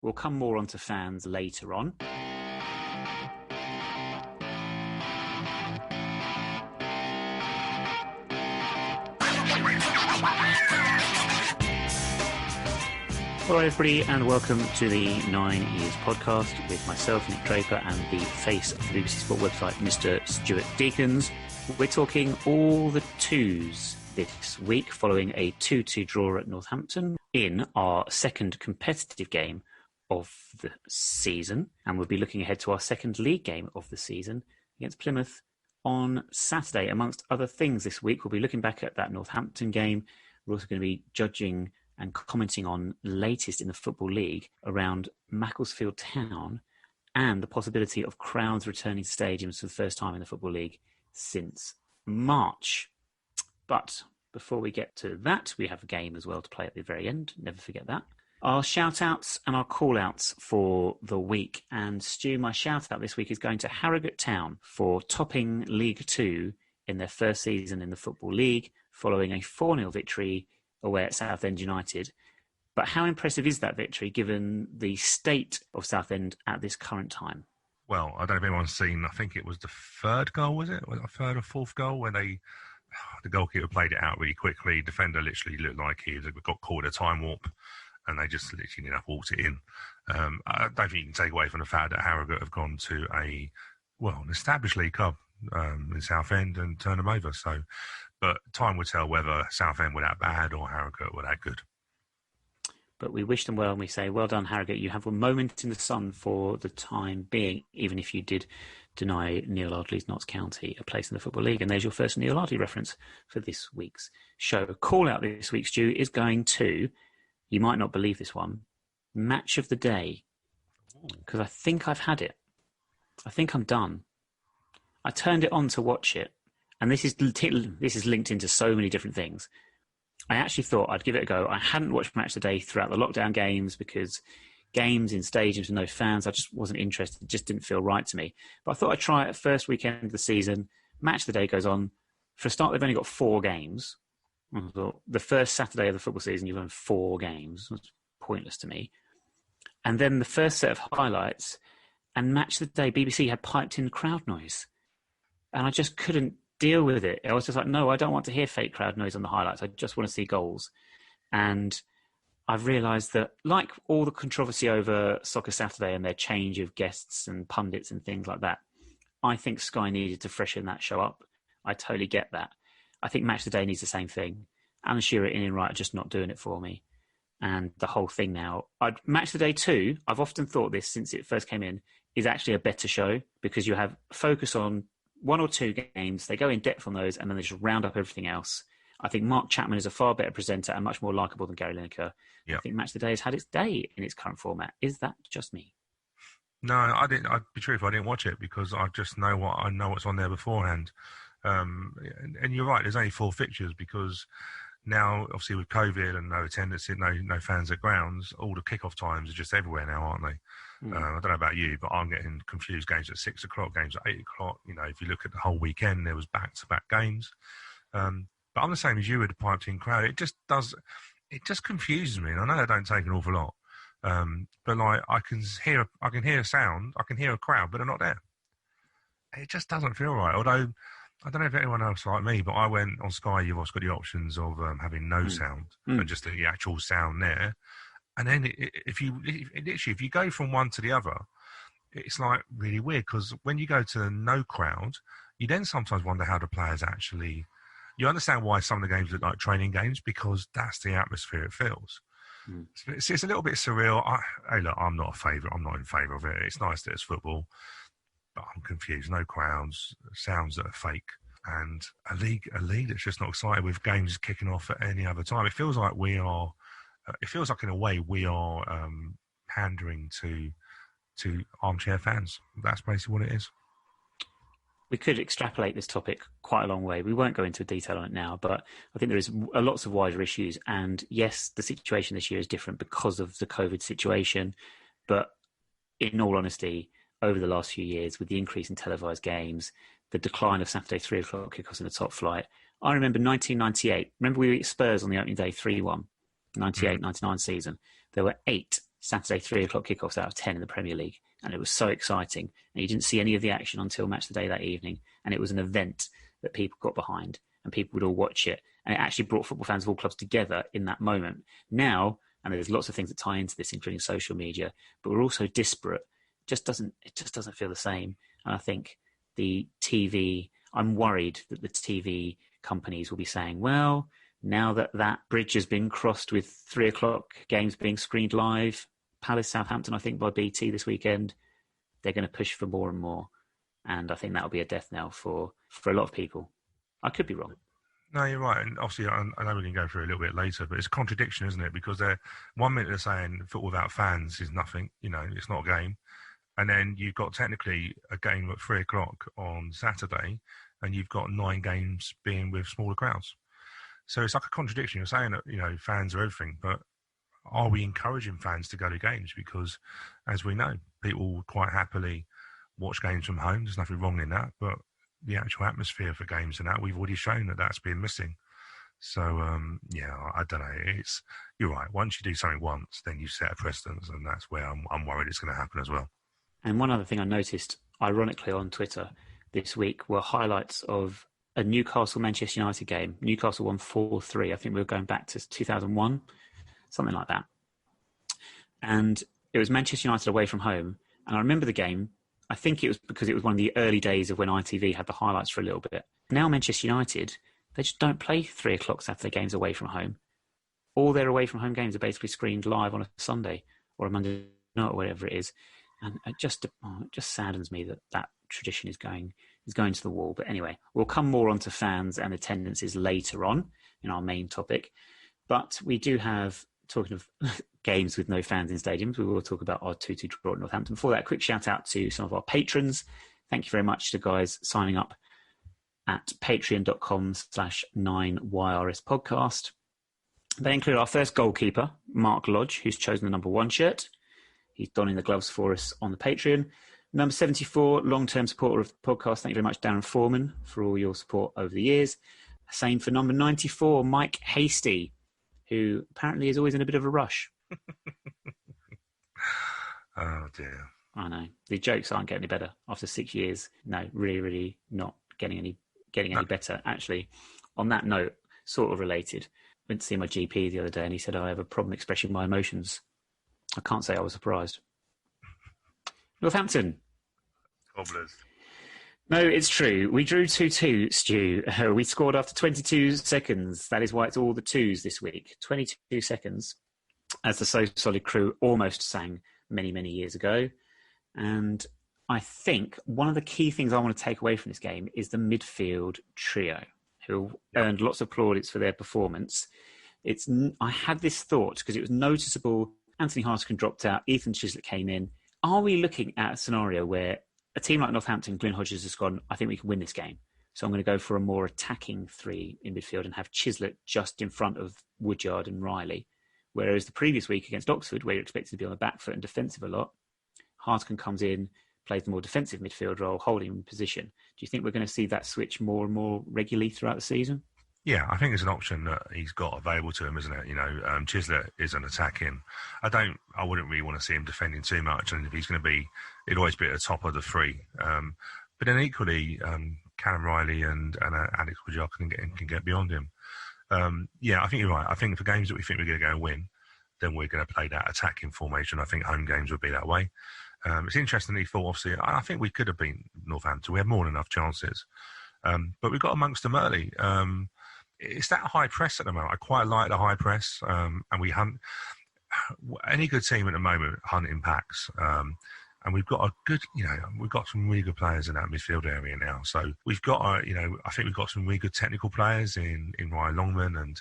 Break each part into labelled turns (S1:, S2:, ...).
S1: We'll come more onto fans later on. Hello everybody and welcome to the 9 Years podcast with myself, Nick Draper, and the face of the BBC Sport website, Mr. Stuart Deakins. We're talking all the twos this week following a 2-2 draw at Northampton in our second competitive game of the season, and we'll be looking ahead to our second league game of the season against Plymouth on Saturday. Amongst other things this week, we'll be looking back at that Northampton game. We're also going to be judging and commenting on the latest in the Football League around Macclesfield Town and the possibility of crowds returning to stadiums for the first time in the Football League since March. But before we get to that, we have a game as well to play at the very end. Never forget that. Our shout-outs and our call-outs for the week. And Stu, my shout-out this week is going to Harrogate Town for topping League 2 in their first season in the Football League, following a 4-0 victory away at Southend United. But how impressive is that victory given the state of Southend at this current time?
S2: Well, I don't know if anyone's seen, I think it was the third goal, was it? Was it a third or fourth goal when the goalkeeper played it out really quickly. Defender literally looked like he got caught in a time warp and they just literally walked it in. I don't think you can take away from the fact that Harrogate have gone to an established league club in Southend and turned them over. So, but time will tell whether Southend were that bad or Harrogate were that good.
S1: But we wish them well and we say, well done, Harrogate. You have a moment in the sun for the time being, even if you did deny Neil Ardley's Notts County a place in the Football League. And there's your first Neil Ardley reference for this week's show. A call out this week, Stu, is going to, you might not believe this one, Match of the Day. Because I think I've had it. I think I'm done. I turned it on to watch it. And this is linked into so many different things. I actually thought I'd give it a go. I hadn't watched Match of the Day throughout the lockdown games because games in stadiums with no fans, I just wasn't interested. It just didn't feel right to me. But I thought I'd try it first weekend of the season. Match of the Day goes on. For a start, they've only got 4 games. I thought the first Saturday of the football season, you've won 4 games. That's pointless to me. And then the first set of highlights, and Match of the Day, BBC had piped in crowd noise. And I just couldn't deal with it. I was just like, no, I don't want to hear fake crowd noise on the highlights. I just want to see goals. And I've realised that, like all the controversy over Soccer Saturday and their change of guests and pundits and things like that, I think Sky needed to freshen that show up. I totally get that. I think Match of the Day needs the same thing. Alan Shearer, in and right, are just not doing it for me. And the whole thing now, Match of the Day 2, I've often thought this since it first came in, is actually a better show because you have focus on 1 or 2 games, they go in depth on those, and then they just round up everything else. I think Mark Chapman is a far better presenter and much more likeable than Gary Lineker. Yep. I think Match of the Day has had its day in its current format. Is that just me?
S2: No, I didn't. I'd be truthful, I didn't watch it because I just know what's on there beforehand. And you're right. There's only 4 fixtures because now, obviously, with COVID and no attendance, no fans at grounds, all the kickoff times are just everywhere now, aren't they? I don't know about you, but I'm getting confused. Games at 6 o'clock, games at 8 o'clock. You know, if you look at the whole weekend, there was back-to-back games. But I'm the same as you with the piped-in crowd. It just confuses me. And I know they don't take an awful lot, but like I can hear a sound, I can hear a crowd, but they're not there. It just doesn't feel right. Although I don't know if anyone else like me, but I went on Sky. You've also got the options of having no sound and just the actual sound there. And then if you go from one to the other, it's like really weird because when you go to no crowd, you then sometimes wonder how the players actually. You understand why some of the games look like training games because that's the atmosphere it feels. It's a little bit surreal. I'm not in favour of it. It's nice that it's football, but I'm confused. No crowds, sounds that are fake, and a league that's just not excited with games kicking off at any other time. It feels like we are. It feels like in a way we are pandering to armchair fans. That's basically what it is.
S1: We could extrapolate this topic quite a long way. We won't go into detail on it now, but I think there is lots of wider issues. And yes, the situation this year is different because of the COVID situation. But in all honesty, over the last few years, with the increase in televised games, the decline of Saturday 3 o'clock kickoffs in the top flight, I remember 1998. Remember we beat Spurs on the opening day 3-1, 98-99 season. There were 8 Saturday 3:00 kickoffs out of 10 in the Premier League. And it was so exciting. And you didn't see any of the action until match of the day that evening. And it was an event that people got behind and people would all watch it. And it actually brought football fans of all clubs together in that moment. Now, and there's lots of things that tie into this, including social media, but we're also disparate. It just doesn't feel the same. And I think the TV, I'm worried that the TV companies will be saying, well, now that that bridge has been crossed with 3:00 games being screened live, Palace Southampton, I think, by BT this weekend, they're going to push for more and more. And I think that'll be a death knell for a lot of people. I could be wrong.
S2: No, you're right. And obviously, I know we can go through it a little bit later, but it's a contradiction, isn't it? Because they're 1 minute they're saying football without fans is nothing, it's not a game. And then you've got technically a game at 3:00 on Saturday, and you've got 9 games being with smaller crowds. So it's like a contradiction. You're saying that, fans are everything, but are we encouraging fans to go to games? Because, as we know, people quite happily watch games from home. There's nothing wrong in that, but the actual atmosphere for games and that, we've already shown that that's been missing. So, I don't know. You're right. Once you do something once, then you set a precedence, and that's where I'm worried it's going to happen as well.
S1: And one other thing I noticed, ironically, on Twitter this week were highlights of a Newcastle-Manchester United game. Newcastle won 4-3. I think we were going back to 2001, something like that. And it was Manchester United away from home. And I remember the game. I think it was because it was one of the early days of when ITV had the highlights for a little bit. Now Manchester United, they just don't play 3:00 Saturday games away from home. All their away from home games are basically screened live on a Sunday or a Monday night or whatever it is. And it just saddens me that tradition is going to the wall. But anyway, we'll come more onto fans and the tendencies later on in our main topic. But we do have, talking of games with no fans in stadiums, we will talk about our 2-2 draw at Northampton. Before that, a quick shout out to some of our patrons. Thank you very much to guys signing up at patreon.com/9YRS podcast. They include our first goalkeeper, Mark Lodge, who's chosen the number 1 shirt. He's donning the gloves for us on the Patreon. Number 74, long-term supporter of the podcast. Thank you very much, Darren Foreman, for all your support over the years. Same for number 94, Mike Hasty, who apparently is always in a bit of a rush.
S2: Oh, dear.
S1: I know. The jokes aren't getting any better after 6 years. No, really, really not getting any better. Actually, on that note, sort of related, went to see my GP the other day and he said, I have a problem expressing my emotions. I can't say I was surprised. Northampton.
S2: Cobblers.
S1: No, it's true. We drew 2-2, Stu. We scored after 22 seconds. That is why it's all the twos this week. 22 seconds, as the So Solid crew almost sang many, many years ago. And I think one of the key things I want to take away from this game is the midfield trio, who earned lots of plaudits for their performance. I had this thought, because it was noticeable. Anthony Hartigan dropped out. Ethan Chislett came in. Are we looking at a scenario where a team like Northampton, Glyn Hodges has gone, I think we can win this game. So I'm going to go for a more attacking 3 in midfield and have Chislett just in front of Woodyard and Riley. Whereas the previous week against Oxford, where you're expected to be on the back foot and defensive a lot, Hartigan comes in, plays the more defensive midfield role, holding in position. Do you think we're going to see that switch more and more regularly throughout the season?
S2: Yeah, I think it's an option that he's got available to him, isn't it? Chislett is an attacking. I wouldn't really want to see him defending too much, and if he's going to be, he'd always be at the top of the 3. But then equally, Callum Riley and Alex Woodyard can get beyond him. I think you're right. I think for games that we think we're going to go and win, then we're going to play that attacking formation. I think home games would be that way. It's interesting that he thought, obviously, I think we could have beaten Northampton. We had more than enough chances. But we got amongst them early. It's that high press at the moment. I quite like the high press, and we hunt. Any good team at the moment hunt in packs, and we've got we've got some really good players in that midfield area now. So we've got, I think we've got some really good technical players in Ryan Longman and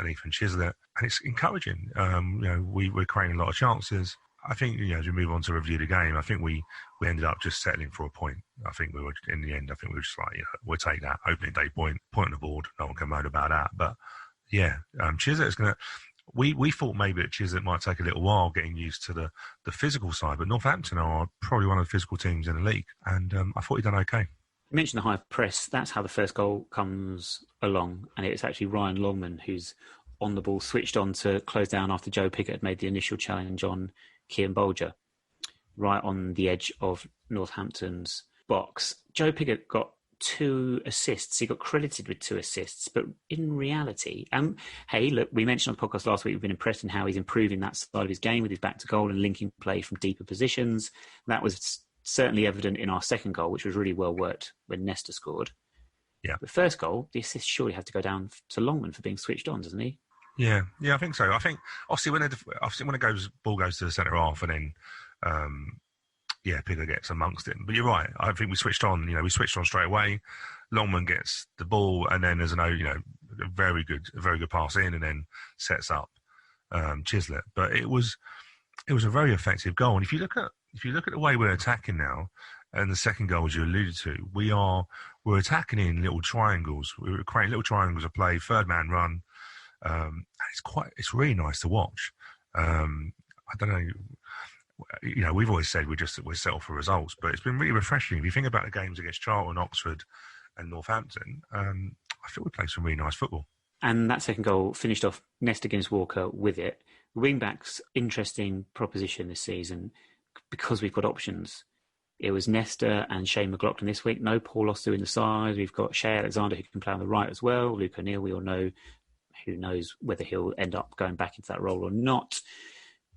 S2: Ethan Chislett, and it's encouraging. We're creating a lot of chances. I think, as we move on to review the game, I think we ended up just settling for a point. I think we were, in the end, just like, we'll take that opening day point on the board. No one can moan about that. But Chislett is going to, we thought maybe that Chislett might take a little while getting used to the physical side, but Northampton are probably one of the physical teams in the league. And I thought he'd done okay.
S1: You mentioned the high press. That's how the first goal comes along. And it's actually Ryan Longman who's on the ball, switched on to close down after Joe Pickett had made the initial challenge on Kean Bolger, right on the edge of Northampton's box. Joe Pigott got 2 assists. He got credited with 2 assists, but in reality, hey, look, we mentioned on the podcast last week, we've been impressed in how he's improving that side of his game with his back to goal and linking play from deeper positions. That was certainly evident in our second goal, which was really well worked when Nesta scored.
S2: Yeah.
S1: The first goal, the assist surely had to go down to Longman for being switched on, doesn't he?
S2: Yeah, I think so. I think obviously when ball goes to the centre half and then Pigott gets amongst it. But you're right. I think we switched on. We switched on straight away. Longman gets the ball and then there's a very good pass in and then sets up Chislett. But it was a very effective goal. And if you look at the way we're attacking now, and the second goal, as you alluded to, we're attacking in little triangles. We're creating little triangles of play, third man run. It's really nice to watch. I don't know. We've always said we're settle for results, but it's been really refreshing. If you think about the games against Charlton, Oxford, and Northampton, I feel we played some really nice football. And
S1: that second goal finished off Nesta against Walker with it. Wing-backs, interesting proposition this season because we've got options. It was Nesta and Shane McLaughlin this week. No Paul Ostu in the side. We've got Shea Alexander who can play on the right as well. Luke O'Neill, we all know, who knows whether he'll end up going back into that role or not.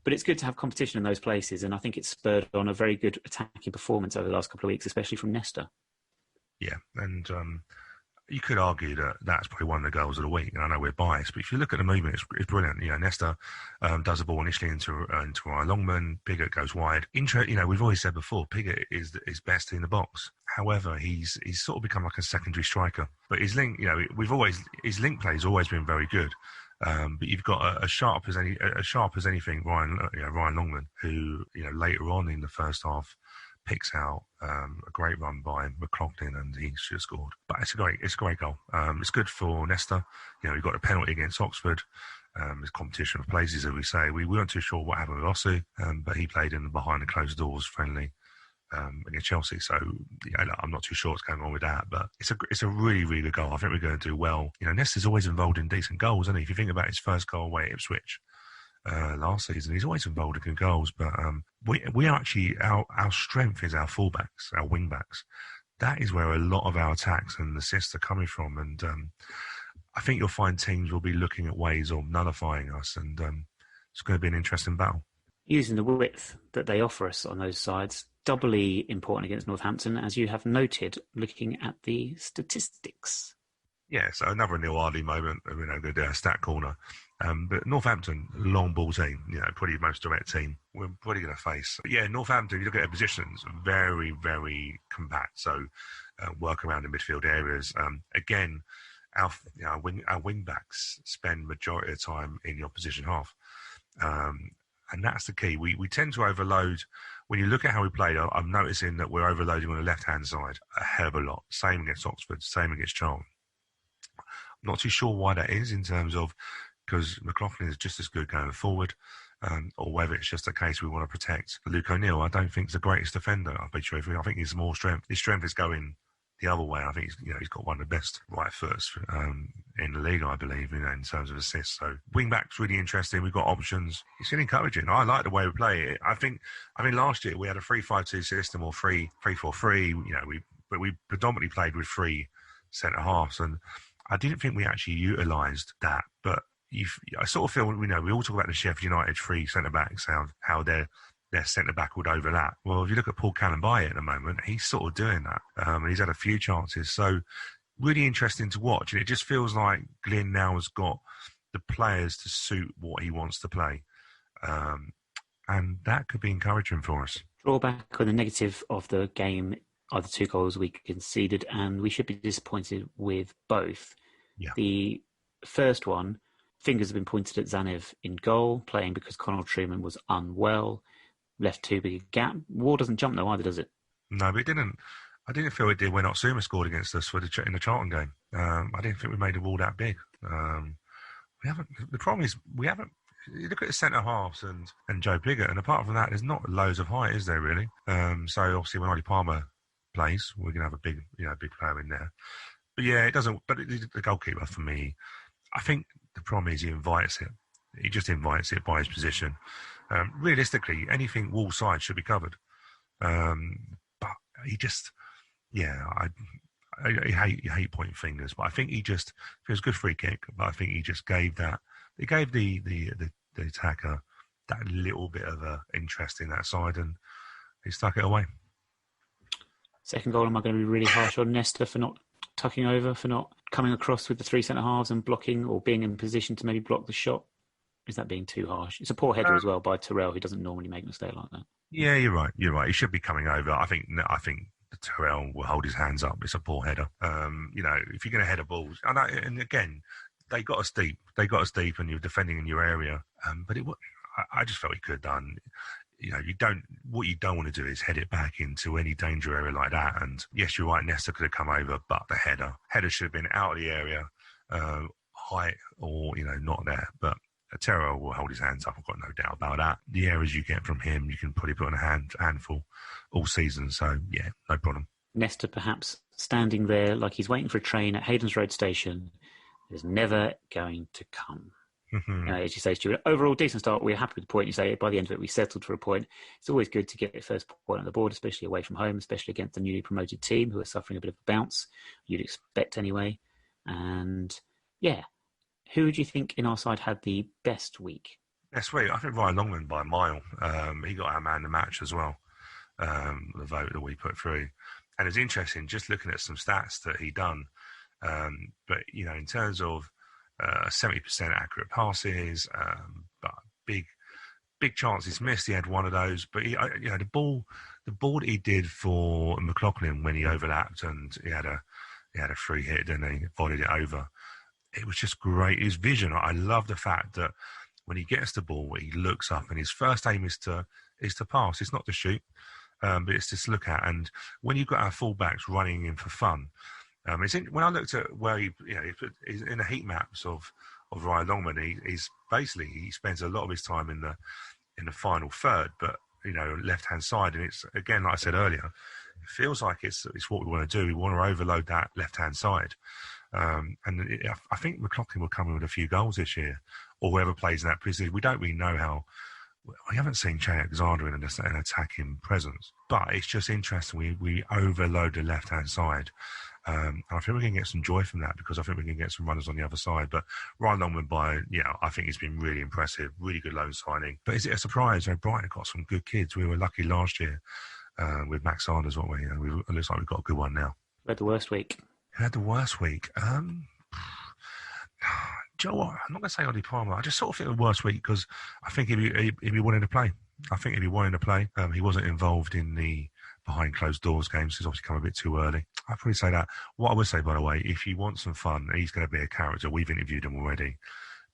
S1: But it's good to have competition in those places, and I think it's spurred on a very good attacking performance over the last couple of weeks, especially from Nesta.
S2: Yeah, and you could argue that that's probably one of the goals of the week, and I know we're biased, but if you look at the movement, it's brilliant. Nesta does the ball initially into our Longman. Pigott goes wide. We've always said before, Pigott is best in the box. However, he's sort of become like a secondary striker. But his link, his link play has always been very good. But you've got as sharp as anything, Ryan Longman, who later on in the first half picks out a great run by McLaughlin, and he should have scored. But it's a great goal. It's good for Nesta. He got a penalty against Oxford. There's competition of places, as we say. We weren't too sure what happened with Osu, but he played in behind the closed doors friendly against Chelsea. So I'm not too sure what's going on with that, but it's a really, really good goal. I think we're going to do well. Nesta's always involved in decent goals, isn't he? If you think about his first goal away at Ipswich last season, he's always involved in good goals. But we actually, our strength is our fullbacks, our wing backs. That is where a lot of our attacks and assists are coming from. And I think you'll find teams will be looking at ways of nullifying us, and it's going to be an interesting battle.
S1: Using the width that they offer us on those sides, doubly important against Northampton, as you have noted, looking at the statistics.
S2: Yeah, so another Neil Ardley moment. We're going to do a stat corner. But Northampton, long ball team, probably the most direct team we're probably going to face. But yeah, Northampton, you look at their positions, very, very compact. So work around the midfield areas. Again, our wing backs spend majority of the time in the opposition half. And that's the key. We tend to overload. When you look at how we played, I'm noticing that we're overloading on the left-hand side a hell of a lot. Same against Oxford, same against Charlton. I'm not too sure why that is in terms of because McLaughlin is just as good going forward, or whether it's just a case we want to protect. Luke O'Neill, I don't think is the greatest defender, I'll be truthful. I think he's more strength. His strength is going the other way. I think he's got one of the best right foots in the league, I believe, in terms of assists. So wing back's really interesting. We've got options. It's really encouraging. I like the way we play it. I think last year we had a 3-5-2 system or 3-4-3. But we predominantly played with 3 centre halves, and I didn't think we actually utilised that. But I sort of feel we all talk about the Sheffield United 3 centre backs, how their centre back would overlap. Well, if you look at Paul Callenbaye at the moment, he's sort of doing that, and he's had a few chances. So really interesting to watch, and it just feels like Glyn now has got the players to suit what he wants to play, and that could be encouraging for us.
S1: Drawback on the negative of the game are the 2 goals we conceded, and we should be disappointed with both.
S2: Yeah.
S1: The first one, fingers have been pointed at Zanev in goal, playing because Conor Trueman was unwell, left too big a gap. War doesn't jump though either, does it?
S2: No, but it didn't. I didn't feel it did when Otsuma scored against us in the Charlton game. I didn't think we made the wall that big. We haven't. The problem is we haven't. You look at the centre halves and Joe Pigott, and apart from that, there's not loads of height, is there really? So obviously when Ollie Palmer plays, we're going to have a big player in there. But yeah, it doesn't. But the goalkeeper for me, I think the problem is he invites it. He just invites it by his position. Realistically, anything wall side should be covered. But he just, yeah, I hate pointing fingers, but I think it was a good free kick, but I think he just gave the attacker that little bit of a interest in that side, and he stuck it away.
S1: Second goal, am I going to be really harsh on Nesta for not tucking over, for not coming across with the three centre-halves and blocking or being in position to maybe block the shot? Is that being too harsh? It's a poor header as well by Terrell, who doesn't normally make a mistake like that.
S2: Yeah, you're right. He should be coming over. I think Terrell will hold his hands up. It's a poor header. If you're going to head a ball, and again, they got us deep, and you're defending in your area. But I just felt he could have done. What you don't want to do is head it back into any danger area like that. And yes, you're right, Nesta could have come over, but the header should have been out of the area, height or not there. But Terrell will hold his hands up. I've got no doubt about that. The errors you get from him, you can probably put on a handful all season. So yeah, no problem.
S1: Nesta perhaps standing there like he's waiting for a train at Hayden's Road Station is never going to come. As you say, Stuart, overall decent start. We're happy with the point. You say by the end of it, we settled for a point. It's always good to get the first point on the board, especially away from home, especially against the newly promoted team who are suffering a bit of a bounce. You'd expect anyway. And yeah, who do you think in our side had the best week?
S2: Best week, I think Ryan Longman by a mile. He got our man of the match as well. The vote that we put through, and it's interesting just looking at some stats that he done. But in terms of 70% accurate passes, but big chances missed. He had one of those, but the ball that he did for McLaughlin when he overlapped and he had a free hit and he volleyed it over. It was just great. His vision. I love the fact that when he gets the ball, he looks up and his first aim is to pass. It's not to shoot, but it's to look at. And when you've got our fullbacks running in for fun. When I looked at where he's in the heat maps of Ryan Longman, he spends a lot of his time in the final third, but left hand side, and it's again like I said earlier, it feels like it's what we want to do. We want to overload that left hand side, I think McLaughlin will come in with a few goals this year, or whoever plays in that position. We don't really know how. We haven't seen Che Alexander in an attacking presence, but it's just interesting. We overload the left hand side. And I think we're going to get some joy from that because I think we're going to get some runners on the other side. But Ryan Longman I think he's been really impressive, really good loan signing. But is it a surprise? Brighton got some good kids. We were lucky last year with Max Sanders, weren't we? And it looks like we've got a good one now.
S1: Who had the worst week?
S2: Who had the worst week? Do you know what? I'm not going to say Ollie Palmer. I just sort of think the worst week because I think he'd be wanting to play. He wasn't involved in the behind closed doors games. He's obviously come a bit too early. I'd probably say that. What I would say, by the way, if you want some fun, he's going to be a character. We've interviewed him already,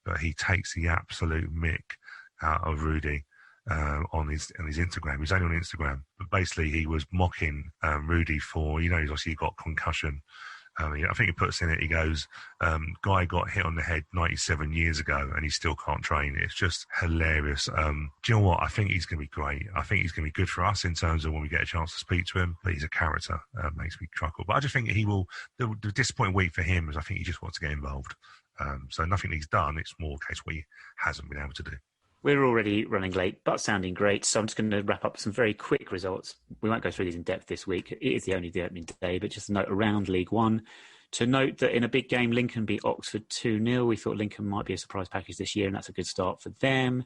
S2: but he takes the absolute mick out of Rudy on his Instagram. He's only on Instagram, but basically he was mocking Rudy for, he's obviously got concussion. I think he puts in it, he goes, guy got hit on the head 97 years ago and he still can't train. It's just hilarious. Do you know what? I think he's going to be great. I think he's going to be good for us in terms of when we get a chance to speak to him, but he's a character. Makes me chuckle. But I just think he will, the disappointing week for him is I think he just wants to get involved. So nothing he's done, it's more a case where he hasn't been able to do.
S1: We're already running late, but sounding great. So I'm just going to wrap up some very quick results. We won't go through these in depth this week. It is the opening day, but just a note around League One. To note that in a big game, Lincoln beat Oxford 2-0. We thought Lincoln might be a surprise package this year, and that's a good start for them.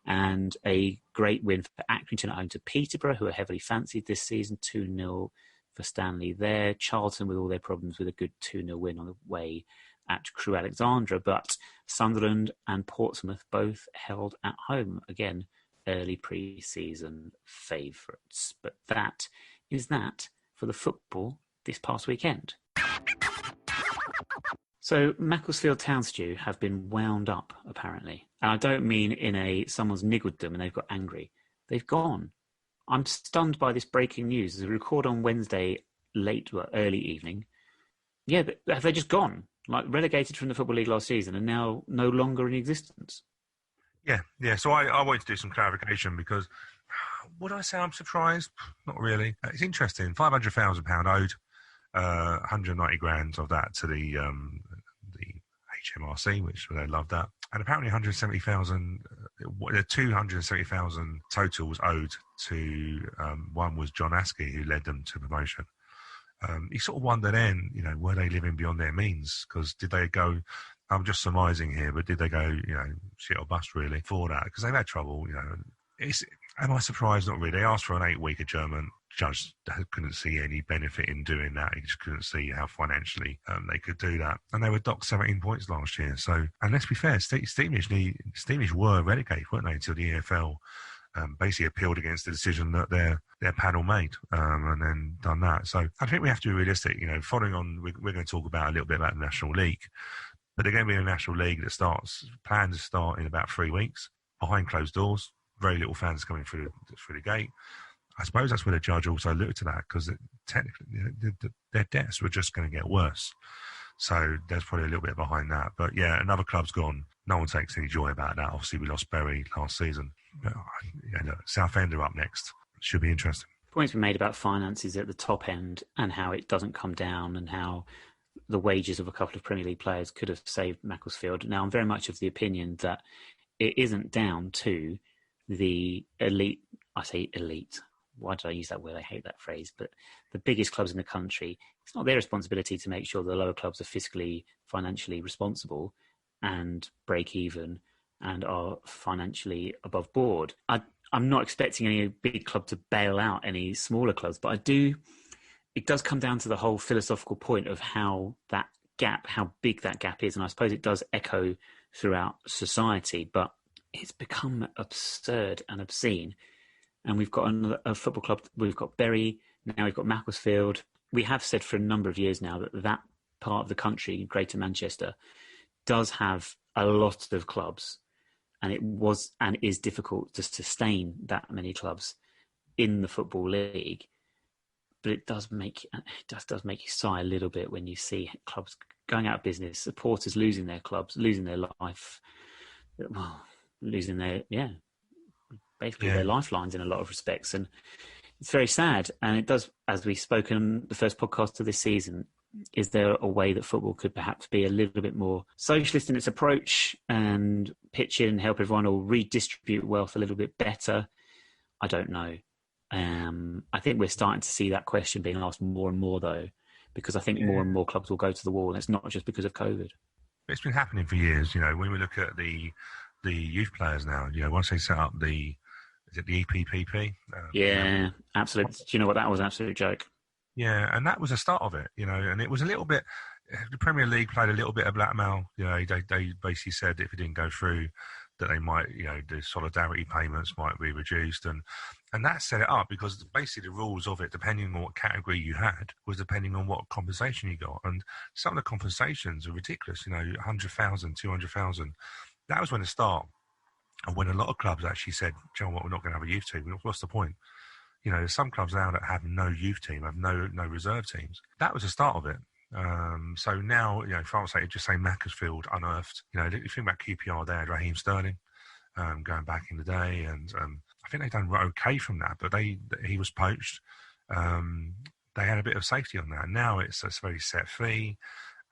S1: And a great win for Accrington at home to Peterborough, who are heavily fancied this season, 2-0 for Stanley there. Charlton, with all their problems, with a good 2-0 win on the way at Crewe Alexandra, but Sunderland and Portsmouth both held at home. Again, early pre-season favourites. But that is that for the football this past weekend. So Macclesfield Town Stew have been wound up, apparently. And I don't mean someone's niggled them and they've got angry. They've gone. I'm stunned by this breaking news. As we record on Wednesday early evening. Yeah, have they just gone? Like relegated from the Football League last season and now no longer in existence.
S2: Yeah. So I wanted to do some clarification because would I say I'm surprised? Not really. It's interesting. £500,000 owed, 190 grand of that to the HMRC, which they love that. And apparently 170,000, 270,000 total was owed to, one was John Askey, who led them to promotion. You sort of wonder then, were they living beyond their means? Because did they go, I'm just surmising here, but did they go, shit or bust really for that? Because they've had trouble, am I surprised? Not really. They asked for an 8-week adjournment. Judge couldn't see any benefit in doing that. He just couldn't see how financially they could do that. And they were docked 17 points last year. So, and let's be fair, Stevenage were relegated, weren't they, until the EFL basically appealed against the decision that their panel made, and then done that. So I think we have to be realistic. Following on, we're going to talk about a little bit about the National League, but they're going to be a National League that planned to start in about 3 weeks behind closed doors. Very little fans coming through the gate. I suppose that's where the judge also looked at that, because technically their debts were just going to get worse. So there's probably a little bit behind that. But yeah, another club's gone. No one takes any joy about that. Obviously, we lost Bury last season. But, Southend are up next. Should be interesting.
S1: Points were made about finances at the top end and how it doesn't come down, and how the wages of a couple of Premier League players could have saved Macclesfield. Now, I'm very much of the opinion that it isn't down to the elite. I say elite. Why did I use that word? I hate that phrase. But the biggest clubs in the country, it's not their responsibility to make sure the lower clubs are fiscally, financially responsible and break even and are financially above board. I'm not expecting any big club to bail out any smaller clubs, but it does come down to the whole philosophical point of how big that gap is. And I suppose it does echo throughout society, but it's become absurd and obscene. And we've got a football club, we've got Bury, now we've got Macclesfield. We have said for a number of years now that part of the country, Greater Manchester, does have a lot of clubs, and it was and is difficult to sustain that many clubs in the Football League. But it does make you sigh a little bit when you see clubs going out of business, supporters losing their clubs, losing their life, losing their their lifelines in a lot of respects. And it's very sad. And it does, as we spoke in the first podcast of this season, is there a way that football could perhaps be a little bit more socialist in its approach and pitch in and help everyone, or redistribute wealth a little bit better? I don't know. I think we're starting to see that question being asked more and more, though, because I think more and more clubs will go to the wall, and it's not just because of COVID.
S2: It's been happening for years. When we look at the youth players now, once they set up the EP223?
S1: Absolutely. Do you know what? That was an absolute joke.
S2: Yeah, and that was the start of it, and it was a little bit, the Premier League played a little bit of blackmail. They basically said if it didn't go through, that they might, the solidarity payments might be reduced, and that set it up, because basically the rules of it, depending on what category you had, was depending on what compensation you got. And some of the compensations are ridiculous, 100,000, 200,000. That was when it started. And when a lot of clubs actually said, "Do you know what, we're not going to have a youth team. What's the point?" There's some clubs now that have no youth team, have no reserve teams. That was the start of it. So now, if I was just say Macclesfield unearthed, you think about QPR, they had Raheem Sterling going back in the day, and I think they've done okay from that, but he was poached. They had a bit of safety on that. Now it's a very set fee,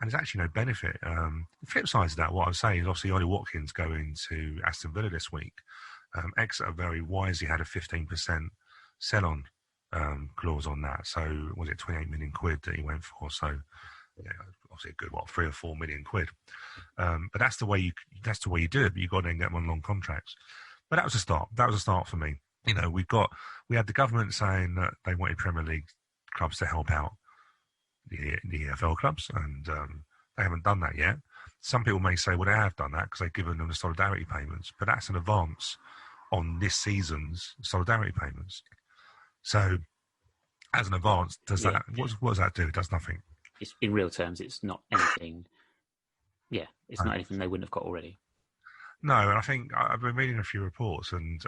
S2: and there's actually no benefit. The flip side of that, what I would say is obviously Ollie Watkins going to Aston Villa this week. Exeter very wisely had a 15% sell-on clause on that. So was it 28 million quid that he went for? So obviously a good 3 or 4 million quid. But that's the way you do it. But you've got to then get them on long contracts. But that was a start. That was a start for me. We had the government saying that they wanted Premier League clubs to help out the EFL clubs, and they haven't done that yet. Some people may say, well, they have done that because they've given them the solidarity payments, but that's an advance on this season's solidarity payments. So, as an advance, what does that do? It does nothing.
S1: In real terms, it's not anything. Yeah, it's not anything they wouldn't have got already.
S2: No, and I think I've been reading a few reports, and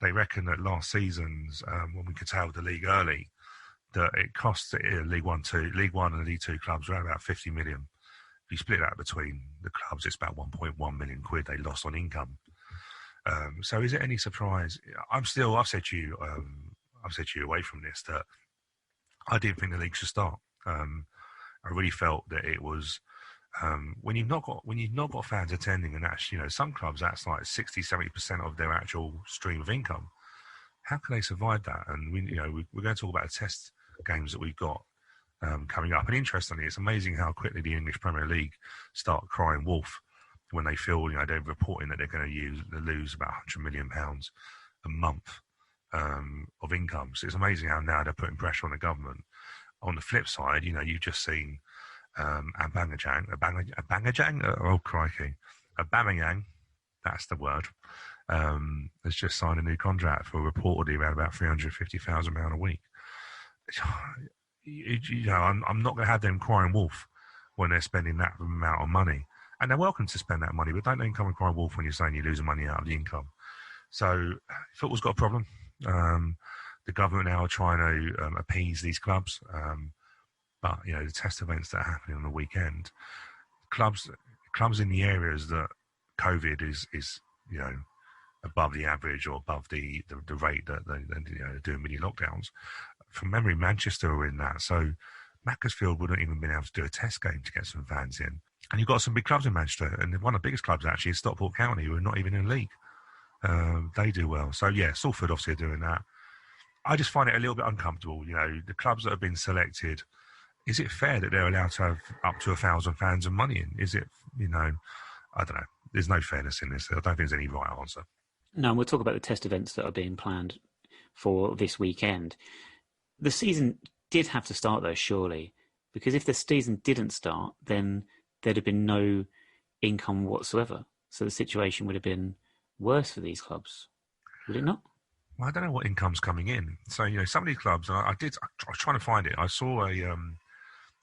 S2: they reckon that last season's, when we curtailed the league early, that it cost League One and League Two clubs around about 50 million. If you split that between the clubs, it's about 1.1 million quid they lost on income. So is it any surprise? I've said to you away from this that I didn't think the league should start. I really felt that it was when you've not got fans attending, and that's, some clubs, that's like 60-70% of their actual stream of income. How can they survive that? And we're going to talk about the test games that we've got coming up. And interestingly, it's amazing how quickly the English Premier League start crying wolf when they feel, they're reporting that they're going to lose about £100 million a month of income. So it's amazing how now they're putting pressure on the government. On the flip side, you've just seen Aubameyang, oh crikey, Aubameyang, that's the word, has just signed a new contract for reportedly around about £350,000 a week. I'm not going to have them crying wolf when they're spending that amount of money. And they're welcome to spend that money, but don't then come and cry wolf when you're saying you're losing money out of the income. So football's got a problem. The government now are trying to appease these clubs. But, the test events that are happening on the weekend, clubs in the areas that COVID is above the average or above the rate that they're doing mini lockdowns. From memory, Manchester are in that. So Macclesfield wouldn't even been able to do a test game to get some fans in. And you've got some big clubs in Manchester. And one of the biggest clubs actually is Stockport County, who are not even in the league. They do well. So, yeah, Salford obviously are doing that. I just find it a little bit uncomfortable. The clubs that have been selected, is it fair that they're allowed to have up to 1,000 fans and money in? Is it, I don't know. There's no fairness in this. I don't think there's any right answer.
S1: No, and we'll talk about the test events that are being planned for this weekend. The season did have to start, though, surely, because if the season didn't start, then there'd have been no income whatsoever. So the situation would have been worse for these clubs, would it not?
S2: Well, I don't know what income's coming in. So, some of these clubs, and I was trying to find it. I saw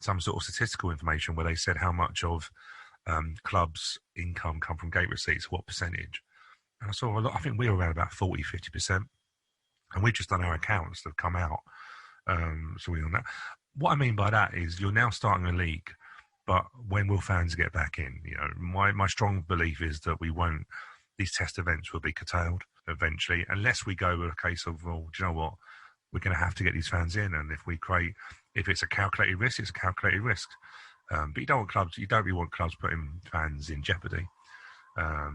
S2: some sort of statistical information where they said how much of clubs' income come from gate receipts, what percentage. And I saw a lot. I think we were around about 40-50%. And we've just done our accounts that have come out. So we're on that. What I mean by that is you're now starting a league, but when will fans get back in? My strong belief is that these test events will be curtailed eventually, unless we go with a case of, well, do you know what? We're going to have to get these fans in. And if it's a calculated risk, it's a calculated risk. But you don't really want clubs putting fans in jeopardy.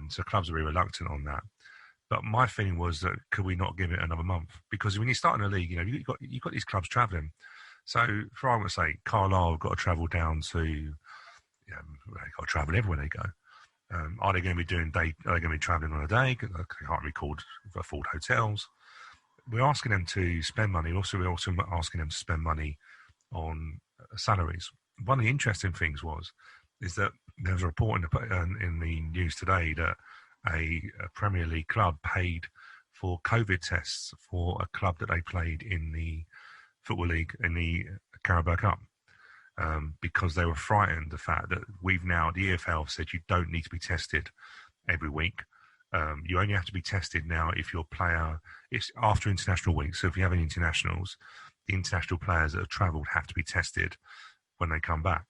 S2: So clubs are very reluctant on that. But my feeling was that could we not give it another month? Because when you start in a league, you've got these clubs travelling. So for argument's sake, Carlisle have got to travel down to, they've got to travel everywhere they go. Are they going to be are they going to be travelling on a day? They can't afford hotels. We're asking them to spend money. We're also asking them to spend money on salaries. One of the interesting things is that there was a report in the news today that a Premier League club paid for COVID tests for a club that they played in the Football League in the Carabao Cup. Because they were frightened the fact that the EFL said you don't need to be tested every week. You only have to be tested now if your player, it's after international week. So if you have any internationals, the international players that have travelled have to be tested when they come back.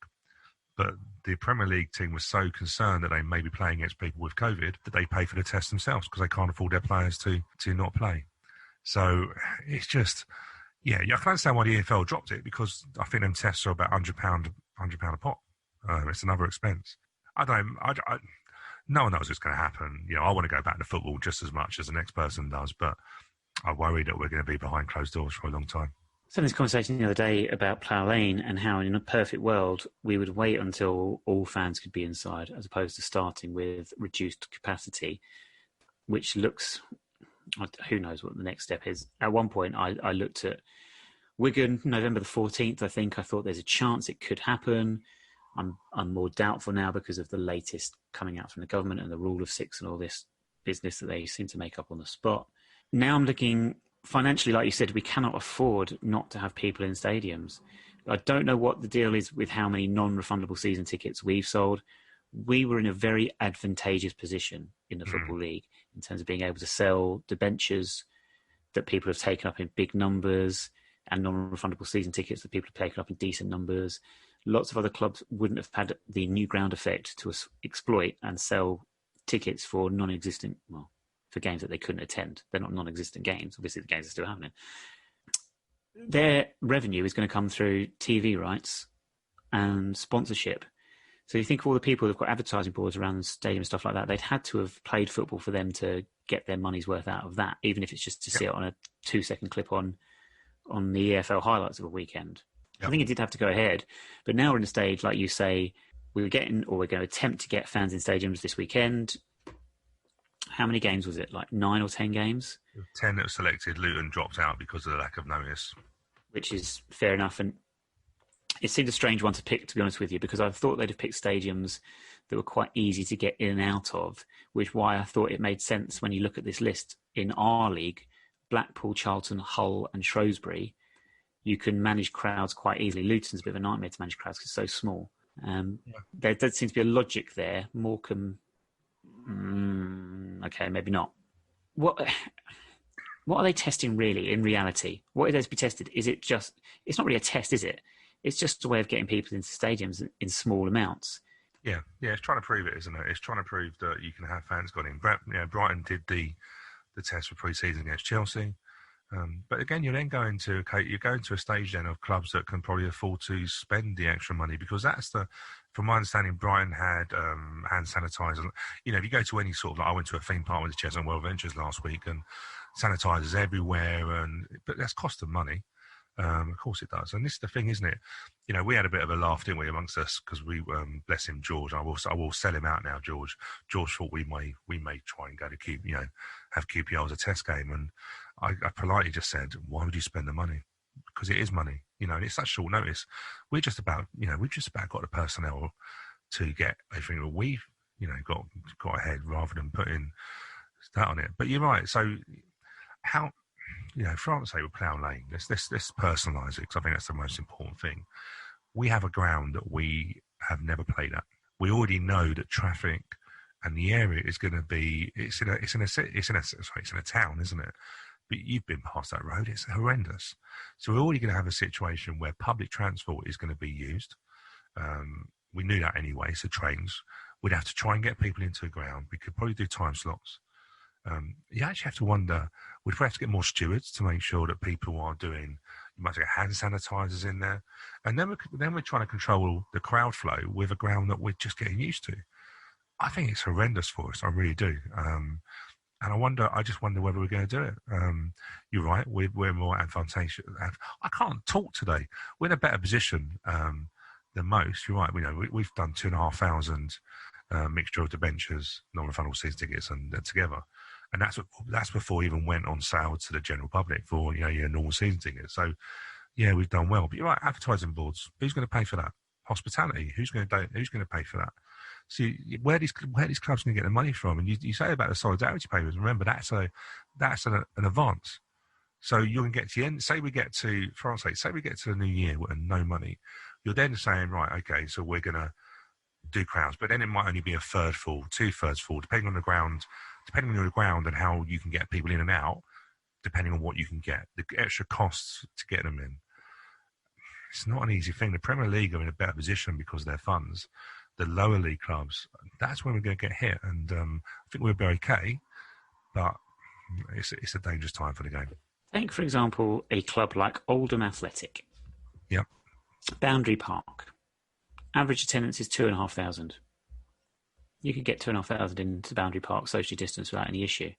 S2: But the Premier League team was so concerned that they may be playing against people with COVID that they pay for the test themselves because they can't afford their players to not play. So it's just, I can understand why the EFL dropped it, because I think them tests are about £100 a pop. It's another expense. No one knows what's going to happen. I want to go back to football just as much as the next person does, but I worry that we're going to be behind closed doors for a long time.
S1: So this conversation the other day about Plough Lane and how in a perfect world we would wait until all fans could be inside as opposed to starting with reduced capacity, which looks, who knows what the next step is. At one point I looked at Wigan, November the 14th, I think. I thought there's a chance it could happen. I'm more doubtful now because of the latest coming out from the government and the rule of six and all this business that they seem to make up on the spot. Now I'm looking financially, like you said, we cannot afford not to have people in stadiums. I don't know what the deal is with how many non-refundable season tickets we've sold. We were in a very advantageous position in the Football League in terms of being able to sell debentures that people have taken up in big numbers and non-refundable season tickets that people have taken up in decent numbers. Lots of other clubs wouldn't have had the new ground effect to exploit and sell tickets for non-existent, for games that they couldn't attend. They're not non-existent games. Obviously, the games are still happening. Their revenue is going to come through TV rights and sponsorship. So you think of all the people who've got advertising boards around the stadium and stuff like that, they'd had to have played football for them to get their money's worth out of that, even if it's just to see it on a 2-second clip on the EFL highlights of a weekend. I think it did have to go ahead. But now we're in a stage, like you say, we're going to attempt to get fans in stadiums this weekend. How many games was it? Like 9 or 10 games?
S2: 10 that were selected. Luton dropped out because of the lack of notice.
S1: Which is fair enough. And it seemed a strange one to pick, to be honest with you, because I thought they'd have picked stadiums that were quite easy to get in and out of, which is why I thought it made sense when you look at this list in our league, Blackpool, Charlton, Hull and Shrewsbury, you can manage crowds quite easily. Luton's a bit of a nightmare to manage crowds because it's so small. There does seem to be a logic there. Morecambe, okay, maybe not. What are they testing really in reality? What is there to be tested? Is it just, it's not really a test, is it? It's just a way of getting people into stadiums in small amounts.
S2: Yeah, it's trying to prove it, isn't it? It's trying to prove that you can have fans got in. Brighton did the test for pre-season against Chelsea. But again, you're going to a stage then of clubs that can probably afford to spend the extra money, because from my understanding, Brighton had hand sanitizer. If you go to any sort of, like I went to a theme park with the Cheshunt World Ventures last week, and sanitizers everywhere, but that's cost of money. Of course it does, and this is the thing, isn't it? We had a bit of a laugh, didn't we, amongst us, because we bless him, George. I will sell him out now, George. George thought we may try and go to have QPR as a test game, and I politely just said, why would you spend the money? Because it is money, and it's such short notice. We've just about got the personnel to get everything that we've got ahead, rather than putting that on it. But you're right. So how? For argument's sake, with Plough Lane, let's personalise it, because I think that's the most important thing. We have a ground that we have never played at. We already know that traffic and the area is going to be. It's in a town, isn't it? But you've been past that road. It's horrendous. So we're already going to have a situation where public transport is going to be used. We knew that anyway. So trains. We'd have to try and get people into the ground. We could probably do time slots. You actually have to wonder, we'd probably have to get more stewards to make sure that people are doing, you might get hand sanitizers in there. And then we're trying to control the crowd flow with a ground that we're just getting used to. I think it's horrendous for us. I really do. And I just wonder whether we're going to do it. You're right. We're more advantageous. I can't talk today. We're in a better position than most. You're right. We've done 2,500 mixture of debentures, non-refundable season tickets, and together. And that's before we even went on sale to the general public for your normal season tickets. So yeah, we've done well. But you're right, advertising boards. Who's going to pay for that? Hospitality. Who's going to pay for that? See, where are these clubs going to get the money from? And you say about the solidarity payments. Remember, that's an advance. So you can get to the end. Say we get to the new year and no money. You're then saying, right, okay, so we're going to do crowds, but then it might only be a third full, 2/3 full, depending on the ground and how you can get people in and out, depending on what you can get. The extra costs to get them in. It's not an easy thing. The Premier League are in a better position because of their funds. The lower league clubs, that's when we're going to get hit. And I think we'll be okay, but it's a dangerous time for the game.
S1: Take, for example, a club like Oldham Athletic.
S2: Yeah. Boundary
S1: Park. Average attendance is 2,500. You could get 2,500 into Boundary Park socially distanced without any issue.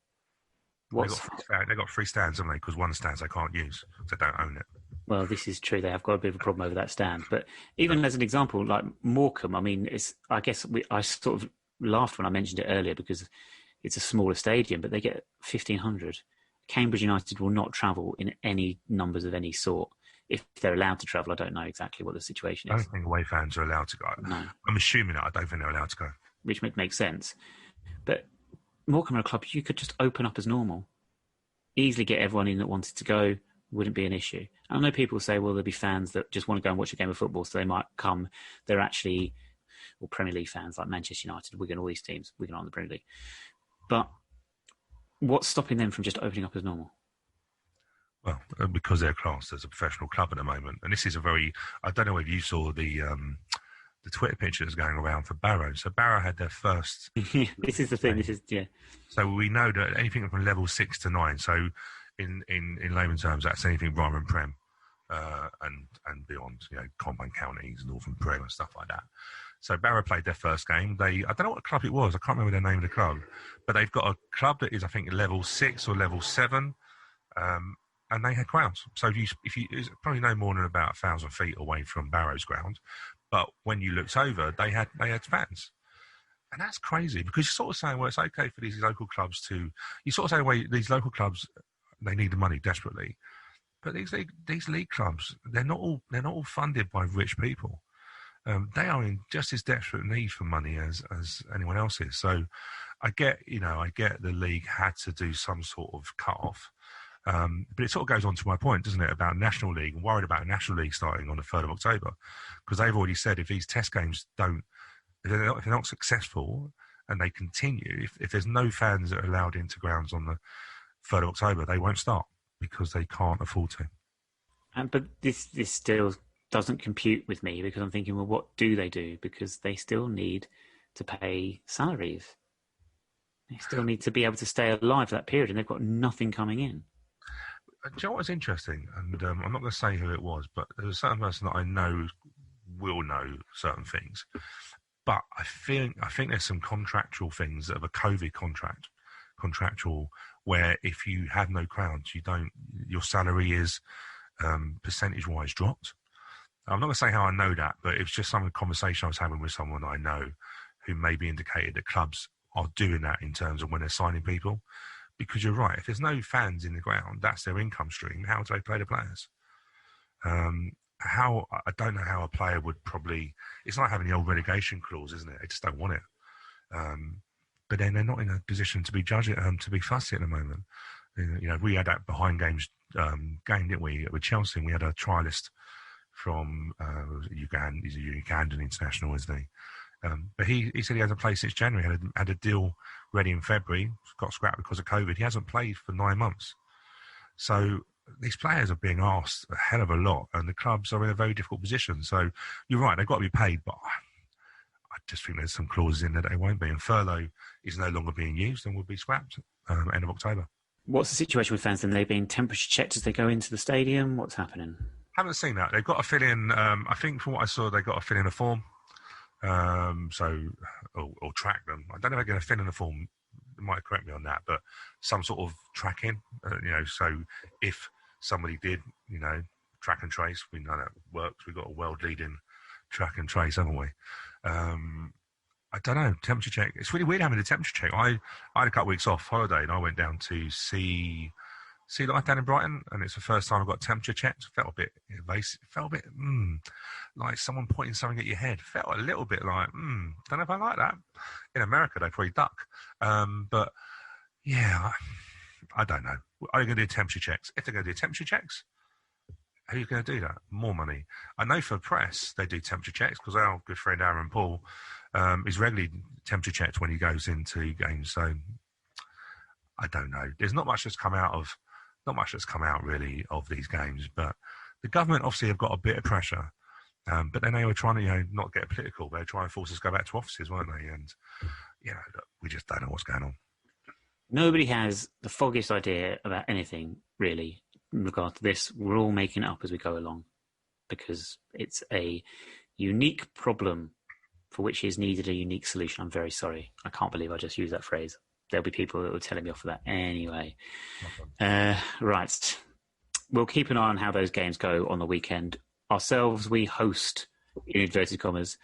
S2: They've got free stands, haven't they? Because one stand they can't use, so they don't own it.
S1: Well, this is true. They have got a bit of a problem over that stand. But even as an example, like Morecambe, I mean, I sort of laughed when I mentioned it earlier because it's a smaller stadium, but they get 1,500. Cambridge United will not travel in any numbers of any sort. If they're allowed to travel, I don't know exactly what the situation is.
S2: I don't think away fans are allowed to go.
S1: No.
S2: I'm assuming that. I don't think they're allowed to go.
S1: Which makes sense. But Morecambe are a club you could just open up as normal. Easily get everyone in that wanted to go, wouldn't be an issue. I know people say, well, there'll be fans that just want to go and watch a game of football, so they might come. They're actually, well, Premier League fans like Manchester United, Wigan, all these teams, Wigan aren't the Premier League. But what's stopping them from just opening up as normal?
S2: Well, because they're classed as a professional club at the moment. And this is I don't know if you saw the Twitter pictures going around for Barrow. So Barrow had their first...
S1: This is the thing, yeah.
S2: So we know that anything from level 6 to 9, so in layman terms, that's anything Rotherham Prem and beyond, Compound Counties, Northern Prem and stuff like that. So Barrow played their first game. I don't know what club it was. I can't remember the name of the club, but they've got a club that is, I think, level 6 or level 7, and they had crowds. So if you, it's probably no more than about 1,000 feet away from Barrow's ground, but when you looked over, they had fans. And that's crazy, because you're sort of saying, well, it's okay for these local clubs to. You sort of say, well, these local clubs, they need the money desperately, but these league clubs, they're not all funded by rich people. They are in just as desperate need for money as anyone else is. So I get the league had to do some sort of cut off, but it sort of goes on to my point, doesn't it, about National League and worried about National League starting on the 3rd of October, because they've already said if these test games if they're not successful and they continue, if there's no fans that are allowed into grounds on the 3rd of October, they won't start because they can't afford to.
S1: But this still doesn't compute with me, because I'm thinking, well, what do they do? Because they still need to pay salaries. They still need to be able to stay alive for that period, and they've got nothing coming in.
S2: Do you know what was interesting? And I'm not going to say who it was, but there's a certain person that I know will know certain things. But I think there's some contractual things that have a COVID contractual, where if you have no crowds, your salary is percentage-wise dropped. I'm not going to say how I know that, but it's just some conversation I was having with someone I know who maybe indicated that clubs are doing that in terms of when they're signing people. Because you're right, if there's no fans in the ground, that's their income stream. How do they play the players? I don't know how a player would probably. It's like having the old relegation clause, isn't it? They just don't want it. But then they're not in a position to be judged, to be fussy at the moment. We had that behind games game, didn't we, with Chelsea? And we had a trialist from Uganda. He's a Ugandan international, isn't he? But he said he hasn't played since January. Had a deal ready in February, got scrapped because of COVID. He hasn't played for 9 months. So these players are being asked a hell of a lot, and the clubs are in a very difficult position. So you're right, they've got to be paid, but I just think there's some clauses in there that they won't be. And furlough is no longer being used and will be scrapped end of October.
S1: What's the situation with fans? Then they being temperature checked as they go into the stadium? What's happening?
S2: Haven't seen that. They've got to fill in. I think from what I saw, they've got to fill in a form. Or track them. I don't know if they're going to fill in a form. They might correct me on that, but some sort of tracking. So if somebody did, track and trace, we know that works. We've got a world-leading track and trace, haven't we? I don't know. Temperature check. It's really weird having a temperature check. I had a couple of weeks off holiday, and I went down to see life down in Brighton, and it's the first time I got temperature checked. Felt a bit invasive. Felt a bit like someone pointing something at your head. Felt a little bit like don't know if I like that. In America, they probably duck. But yeah, I don't know. Are they going to do temperature checks? If they're going to do temperature checks, who's going to do that? More money. I know for press they do temperature checks, because our good friend Aaron Paul is regularly temperature checked when he goes into games. So I don't know. There's not much that's come out really of these games, but the government obviously have got a bit of pressure. But then they were trying to, not get political. They were trying to force us to go back to offices, weren't they? And look, we just don't know what's going on.
S1: Nobody has the foggiest idea about anything really in regard to this. We're all making it up as we go along, because it's a unique problem for which is needed a unique solution. I'm very sorry. I can't believe I just used that phrase. There'll be people that will tell me off for that anyway. Right. We'll keep an eye on how those games go on the weekend. Ourselves, we host, in inverted commas,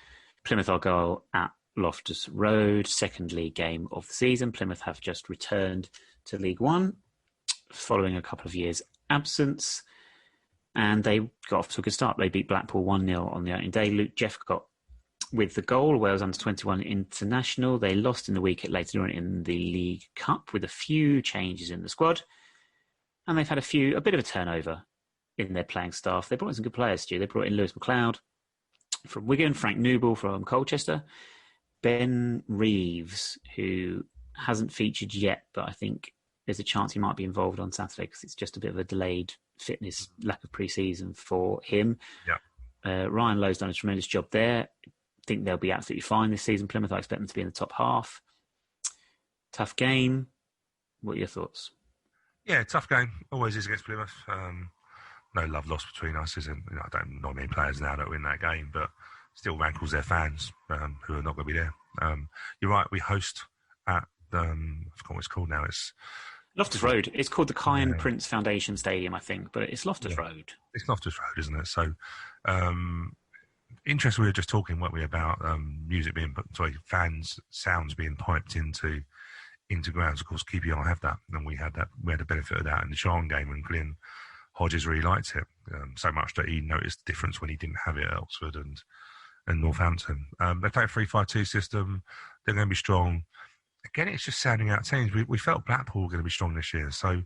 S1: Plymouth Argyle at Loftus Road, second league game of the season. Plymouth have just returned to League One following a couple of years' absence, and they got off to a good start. They beat Blackpool 1-0 on the opening day. Luke Jeffcott with the goal, Wales under-21 international. They lost in the week later on in the League Cup with a few changes in the squad, and they've had a bit of a turnover in their playing staff. They brought in some good players, Stu. They brought in Lewis McLeod from Wigan, Frank Nouble from Colchester, Ben Reeves, who hasn't featured yet, but I think there's a chance he might be involved on Saturday, because it's just a bit of a delayed fitness, lack of pre-season for him.
S2: Yeah.
S1: Ryan Lowe's done a tremendous job there. I think they'll be absolutely fine this season. Plymouth, I expect them to be in the top half. Tough game. What are your thoughts?
S2: Yeah, tough game. Always is against Plymouth. No love lost between us, isn't? I don't know many players now that were in that game, but still rankles their fans who are not going to be there. You're right. We host at I forgot what it's called now. It's
S1: Loftus Road. It's called the Kyan Prince Foundation Stadium, I think, but it's Loftus Road.
S2: It's Loftus Road, isn't it? So, interesting. We were just talking, weren't we, about music being, fans' sounds being piped into grounds. Of course, QPR have that, and we had the benefit of that in the Charn game, and Glyn Hodges really liked it so much that he noticed the difference when he didn't have it at Oxford and Northampton. They play a 3-5-2 system. They're going to be strong. Again, it's just sounding out teams. We felt Blackpool were going to be strong this year. So,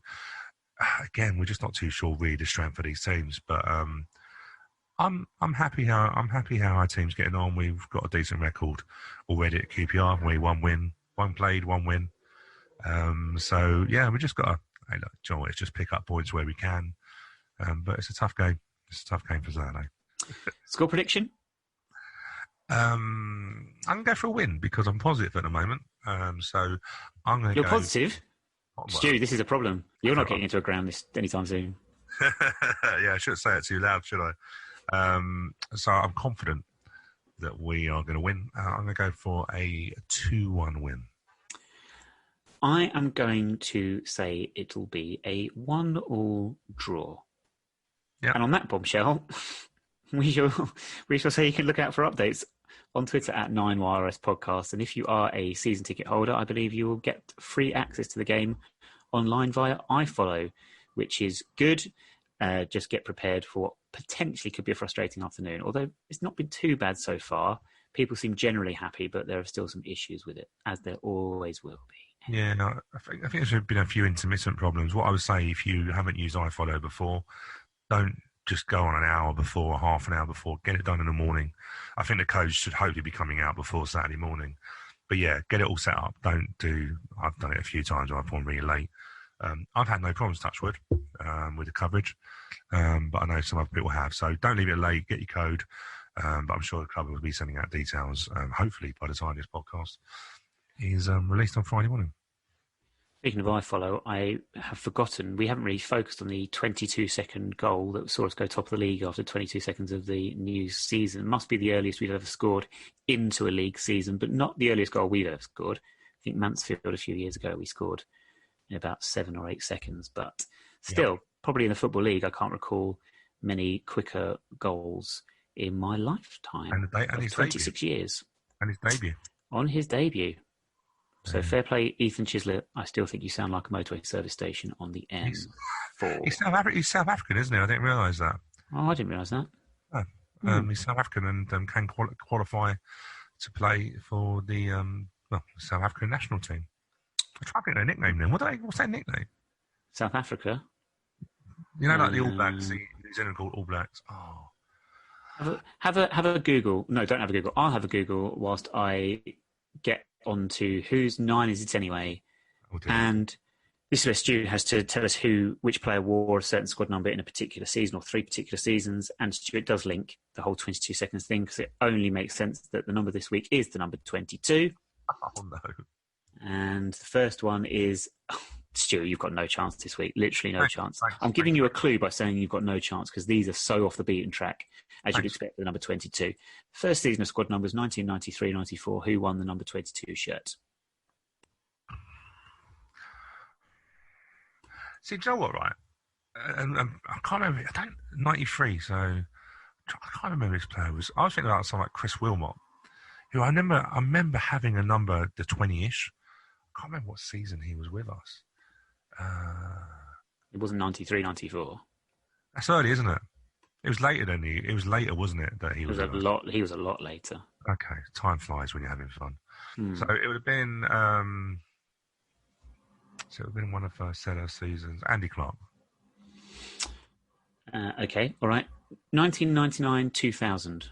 S2: again, we're just not too sure really the strength of these teams. But I'm happy how our team's getting on. We've got a decent record already at QPR. One win, one played, one win. So, yeah, we just got to, hey, look, John, it's just pick up points where we can. But it's a tough game. It's a tough game for Saturday.
S1: Score prediction?
S2: I'm going to go for a win because I'm positive at the moment. So I'm going to
S1: You're positive?
S2: Well,
S1: Stu, this is a problem. You're not getting into a ground anytime soon.
S2: Yeah, I shouldn't say it too loud, should I? So I'm confident that we are going to win. I'm going to go for a 2-1 win.
S1: I am going to say it'll be a 1-1 draw.
S2: Yep.
S1: And on that bombshell, we shall say you can look out for updates on Twitter at 9YRS Podcast. And if you are a season ticket holder, I believe you will get free access to the game online via iFollow, which is good. Just get prepared for what potentially could be a frustrating afternoon. Although it's not been too bad so far. People seem generally happy, but there are still some issues with it, as there always will be.
S2: Yeah, no, I think there's been a few intermittent problems. What I would say, if you haven't used iFollow before, don't just go on an hour before or half an hour before. Get it done in the morning. I think the codes should hopefully be coming out before Saturday morning. But yeah, get it all set up. I've done it a few times where I've gone really late. I've had no problems, touch wood, with the coverage. But I know some other people have. So don't leave it late. Get your code. But I'm sure the club will be sending out details, hopefully by the time this podcast is released on Friday morning.
S1: Speaking of iFollow, I have forgotten, we haven't really focused on the 22-second goal that saw us go top of the league after 22 seconds of the new season. It must be the earliest we've ever scored into a league season, but not the earliest goal we've ever scored. I think Mansfield a few years ago we scored in about 7 or 8 seconds, but still, probably in the Football League, I can't recall many quicker goals in my lifetime. And his 26 debut. Years.
S2: And his debut.
S1: On his debut. So fair play, Ethan Chislett. I still think you sound like a motorway service station on the M4.
S2: He's South African, isn't he? I didn't realise that.
S1: Oh, I didn't realise that.
S2: Oh. He's South African and can qualify to play for the South African national team. I'm trying to think their nickname then. What's their nickname?
S1: South Africa?
S2: You know, like the All Blacks, the New Zealand called All Blacks. Oh.
S1: Have a Google. No, don't have a Google. I'll have a Google whilst I get on to whose 9 is it anyway. And this is where Stu has to tell us which player wore a certain squad number in a particular season or 3 particular seasons. And Stuart does link the whole 22 seconds thing because it only makes sense that the number this week is the number 22.
S2: Oh, no.
S1: And the first one is... Stu, you've got no chance this week. Literally no chance. I'm giving you a clue by saying you've got no chance because these are so off the beaten track, as you'd expect with the number 22. First season of squad numbers, 1993-94. Who won the number 22 shirt?
S2: See, do you know what, right? And I can't remember. 93, so I can't remember this player. I was thinking about someone like Chris Wilmot, who I remember having a number, the 20-ish. I can't remember what season he was with us.
S1: It wasn't 93, 94.
S2: That's early, isn't it? It was later than it was later, wasn't it? That he was
S1: He was a lot later.
S2: Okay, time flies when you're having fun. So it would have been. So it would have been one of Sellers' seasons. Andy Clark.
S1: Okay, all right. 1999-2000.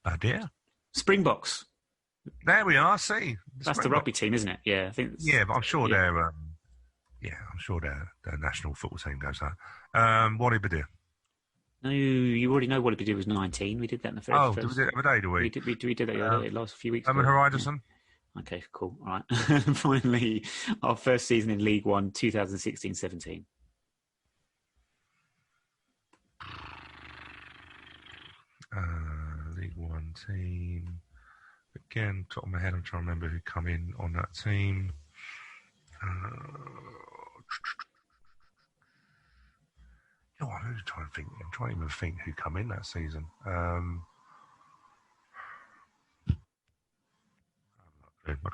S2: Badir.
S1: Springboks.
S2: There we are. See,
S1: that's the rugby team, isn't it? Yeah, I think.
S2: Yeah, but I'm sure they're. I'm sure their national football team goes that. Wally Badir.
S1: No, you already know Wally Badir was 19. We did that in the first.
S2: Oh, did we do it every day? Do we?
S1: We did that the last few weeks.
S2: Herman Haridason.
S1: Yeah. Okay, cool. All right. Finally, our first season in League One, 2016-17.
S2: team. Again, top of my head, I'm trying to remember who come in on that team. I'm really trying to think. I'm trying to even think who come in that season. I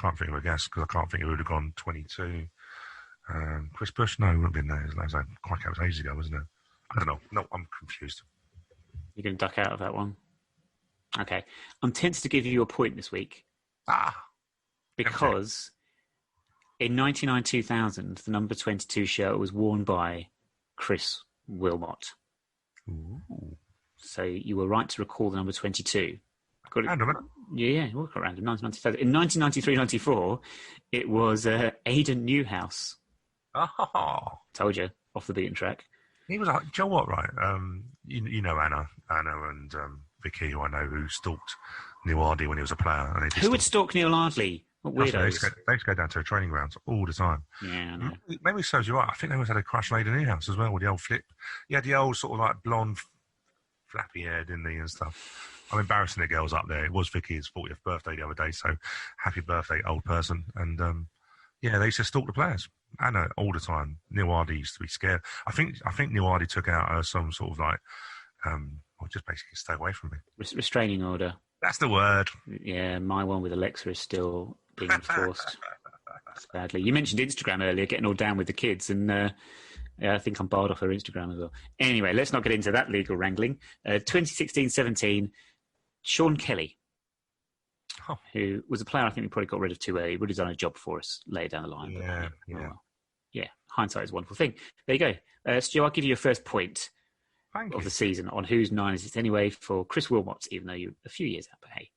S2: can't think of a guess because I can't think who would have gone 22. Chris Bush? No, he wouldn't have been there. That was ages ago, wasn't it? I don't know. No, I'm confused.
S1: You're going to duck out of that one? Okay. I'm tempted to give you a point this week. Because in 1999-2000, the number 22 shirt was worn by Chris Wilmot.
S2: Ooh.
S1: So you were right to recall the number 22.
S2: Random.
S1: Yeah, we'll go random. 1993. In 1993-94, it was Aidan Newhouse.
S2: Oh.
S1: Told you, off the beaten track.
S2: He was like, do you know what, right? You know Anna and Vicky, who I know, who stalked Neil Ardley when he was a player. And
S1: who would stalk Neil Ardley? What weirdos?
S2: They used to go down to a training grounds all the time.
S1: Yeah, I know.
S2: Maybe it serves you right. I think they always had a crush on Aidan Newhouse as well with the old flip. He had the old sort of like blonde, flappy hair, didn't he, and stuff. I'm embarrassing the girls up there. It was Vicky's 40th birthday the other day, so happy birthday, old person. And they used to stalk the players. Anna all the time. Neil Ardley used to be scared. I think Neil Ardley took out some sort of like, just basically stay away from me.
S1: Restraining order.
S2: That's the word.
S1: Yeah, my one with Alexa is still being enforced badly. You mentioned Instagram earlier, getting all down with the kids, and I think I'm barred off her Instagram as well. Anyway, let's not get into that legal wrangling. 2016-17, Sean Kelly, who was a player I think we probably got rid of too early. He would have done a job for us later down the line. Yeah, hindsight is a wonderful thing. There you go. Stu, I'll give you a first point of the season on whose 9 is it anyway for Chris Wilmot, even though you're a few years out. But hey,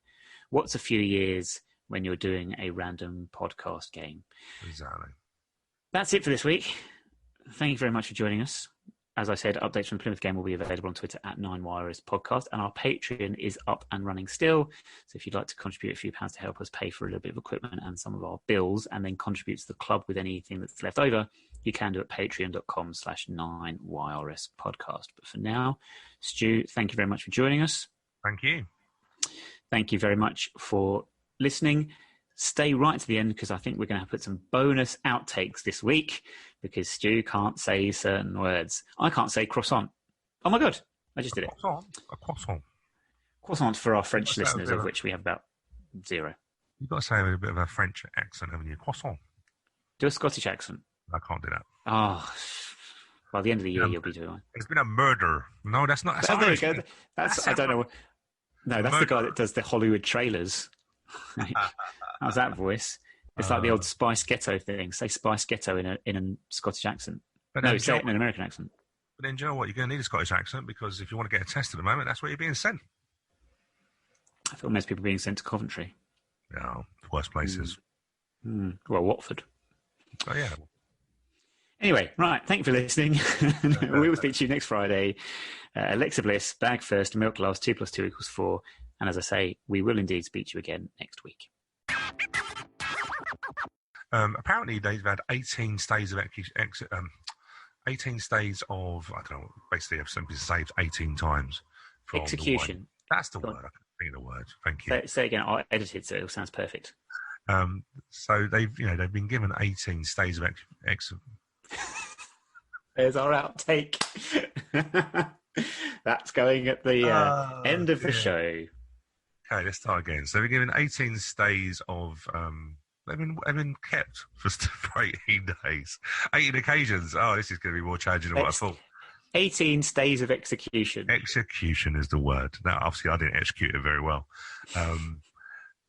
S1: what's a few years when you're doing a random podcast game?
S2: Exactly.
S1: That's it for this week. Thank you very much for joining us. As I said, updates from the Plymouth game will be available on Twitter at 9wirers podcast, and our Patreon is up and running still. So if you'd like to contribute a few pounds to help us pay for a little bit of equipment and some of our bills, and then contribute to the club with anything that's left over, you can do it at patreon.com/9wirers podcast. But for now, Stu, thank you very much for joining us.
S2: Thank you.
S1: Thank you very much for listening. Stay right to the end because I think we're going to put some bonus outtakes this week because Stu can't say certain words. I can't say croissant. Oh my God, I just did it.
S2: A croissant.
S1: Croissant for our French listeners, of which we have about 0.
S2: You've got to say with a bit of a French accent, haven't you? Croissant.
S1: Do a Scottish accent.
S2: I can't do that.
S1: Oh, by the end of the year, you'll be doing one.
S2: It's been a murder. No, that's not.
S1: There you go. I don't know. No, that's the guy that does the Hollywood trailers. How's that voice? It's like the old Spice Ghetto thing. Say Spice Ghetto in a Scottish accent. No, say it in an American accent.
S2: But then, do you know what? You're going to need a Scottish accent because if you want to get a test at the moment, that's where you're being sent.
S1: I thought most people were being sent to Coventry.
S2: No, worst places.
S1: Well, Watford.
S2: Oh, yeah.
S1: Anyway, right. Thank you for listening. We will speak to you next Friday. Alexa Bliss, bag first, milk last, 2 + 2 = 4. And as I say, we will indeed speak to you again next week.
S2: Apparently, they've had 18 stays of 18 stays of, I don't know, basically have simply saved 18 times. From
S1: execution.
S2: That's the word. I can think of the word. Thank you.
S1: Say again. I edited, so it sounds perfect.
S2: So they've been given 18 stays of
S1: There's our outtake. That's going at the end of the show.
S2: Okay, let's start again. So we're given 18 stays of. They've been kept for 18 days, 18 occasions. Oh, this is going to be more challenging than what I thought.
S1: 18 stays of execution.
S2: Execution is the word. Now, obviously, I didn't execute it very well.